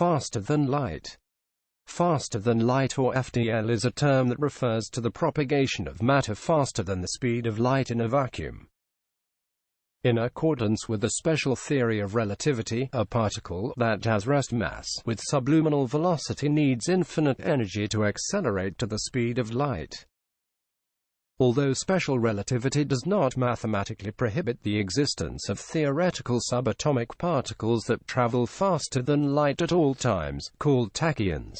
Faster than light. Faster than light, or FTL, is a term that refers to the propagation of matter faster than the speed of light in a vacuum. In accordance with the special theory of relativity, a particle that has rest mass with subluminal velocity needs infinite energy to accelerate to the speed of light. Although special relativity does not mathematically prohibit the existence of theoretical subatomic particles that travel faster than light at all times, called tachyons.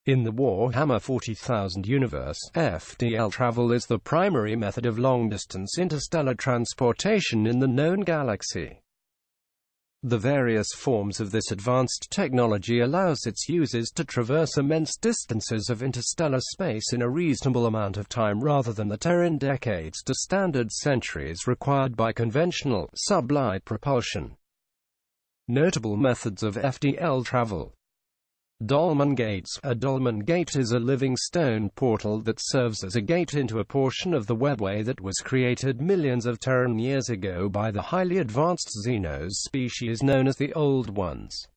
In the Warhammer 40,000 universe, Ftl travel is the primary method of long-distance interstellar transportation in the known galaxy. The various forms of this advanced technology allows its users to traverse immense distances of interstellar space in a reasonable amount of time rather than the Terran decades to standard centuries required by conventional sublight propulsion. Notable methods of Ftl travel. Dolman gates. A Dolman gate is a living stone portal that serves as a gate into a portion of the webway that was created millions of Terran years ago by the highly advanced Xenos species known as the Old Ones.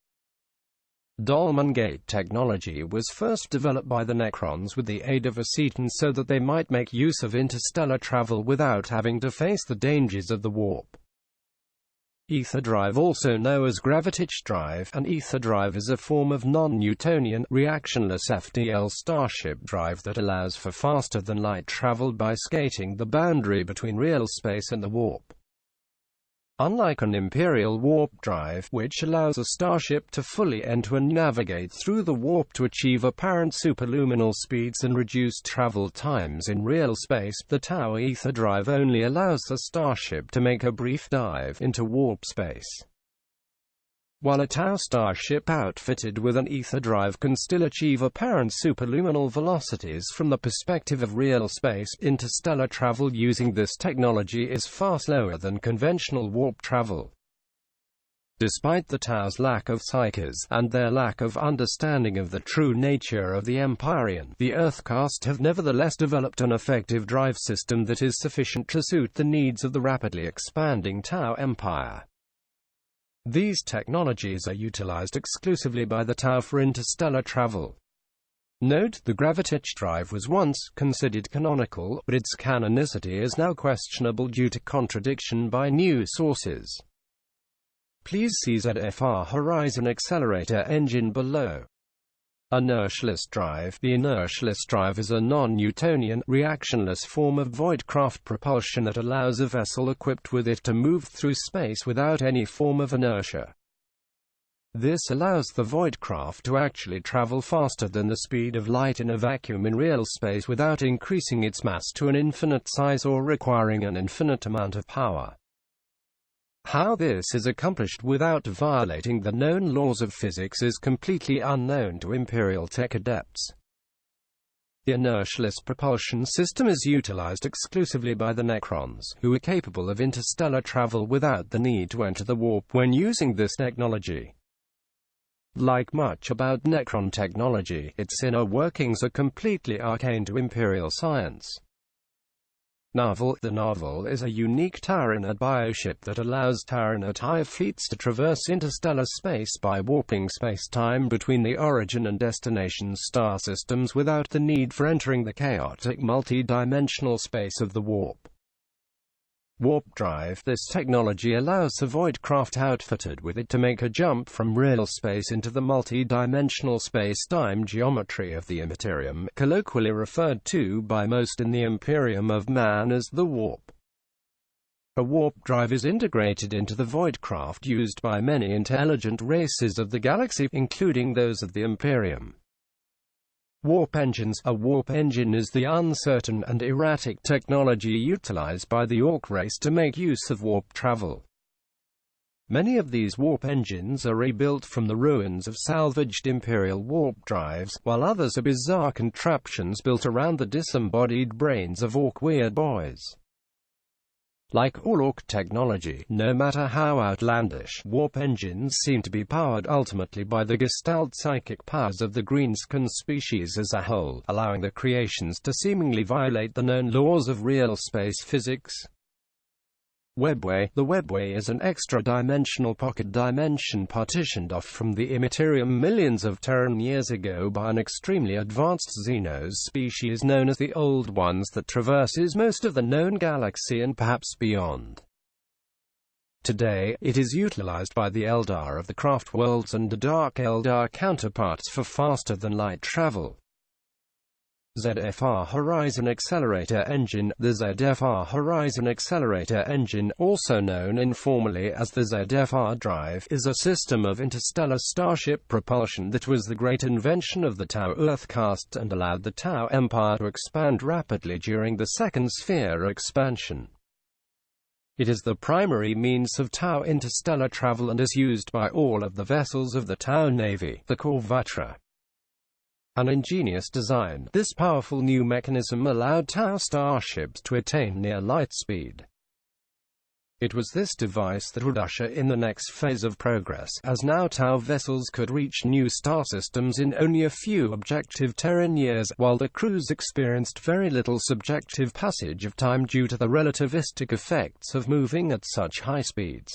Dolman gate technology was first developed by the Necrons with the aid of a Cetan so that they might make use of interstellar travel without having to face the dangers of the warp. Ether drive, also known as gravitach drive. An ether drive is a form of non-Newtonian, reactionless FTL starship drive that allows for faster-than-light travel by skating the boundary between real space and the warp. Unlike an imperial warp drive, which allows a starship to fully enter and navigate through the warp to achieve apparent superluminal speeds and reduced travel times in real space, the Tau ether drive only allows the starship to make a brief dive into warp space. While a Tau starship outfitted with an ether drive can still achieve apparent superluminal velocities from the perspective of real space, interstellar travel using this technology is far slower than conventional warp travel. Despite the Tau's lack of psyches, and their lack of understanding of the true nature of the Empyrean, the Earthcast have nevertheless developed an effective drive system that is sufficient to suit the needs of the rapidly expanding Tau Empire. These technologies are utilized exclusively by the Tau for interstellar travel. Note: the gravitach drive was once considered canonical, but its canonicity is now questionable due to contradiction by new sources. Please see ZFR Horizon Accelerator engine below. Inertialess drive. The inertialess drive is a non-Newtonian, reactionless form of voidcraft propulsion that allows a vessel equipped with it to move through space without any form of inertia. This allows the voidcraft to actually travel faster than the speed of light in a vacuum in real space without increasing its mass to an infinite size or requiring an infinite amount of power. How this is accomplished without violating the known laws of physics is completely unknown to Imperial tech adepts. The inertialess propulsion system is utilized exclusively by the Necrons, who are capable of interstellar travel without the need to enter the warp when using this technology. Like much about Necron technology, its inner workings are completely arcane to Imperial science. Narval. The Narval is a unique Terran bioship that allows Terran hive fleets to traverse interstellar space by warping space-time between the origin and destination star systems without the need for entering the chaotic multi-dimensional space of the warp. Warp drive. This technology allows a voidcraft outfitted with it to make a jump from real space into the multi-dimensional space-time geometry of the Imperium, colloquially referred to by most in the Imperium of Man as the warp. A warp drive is integrated into the voidcraft used by many intelligent races of the galaxy, including those of the Imperium. Warp engines. A warp engine is the uncertain and erratic technology utilized by the Orc race to make use of warp travel. Many of these warp engines are rebuilt from the ruins of salvaged Imperial warp drives, while others are bizarre contraptions built around the disembodied brains of Orc weird boys. Like all Orc technology, no matter how outlandish, warp engines seem to be powered ultimately by the Gestalt psychic powers of the greenskin species as a whole, allowing the creations to seemingly violate the known laws of real space physics. Webway. The webway is an extra-dimensional pocket dimension partitioned off from the immaterium millions of Terran years ago by an extremely advanced Xenos species known as the Old Ones that traverses most of the known galaxy and perhaps beyond. Today, it is utilized by the Eldar of the Craft Worlds and the Dark Eldar counterparts for faster-than-light travel. ZFR Horizon Accelerator Engine. The ZFR Horizon Accelerator Engine, also known informally as the ZFR Drive, is a system of interstellar starship propulsion that was the great invention of the Tau Earthcast and allowed the Tau Empire to expand rapidly during the Second Sphere expansion. It is the primary means of Tau interstellar travel and is used by all of the vessels of the Tau Navy, the Corvatra. An ingenious design, this powerful new mechanism allowed Tau starships to attain near light speed. It was this device that would usher in the next phase of progress, as now Tau vessels could reach new star systems in only a few objective Terran years, while the crews experienced very little subjective passage of time due to the relativistic effects of moving at such high speeds.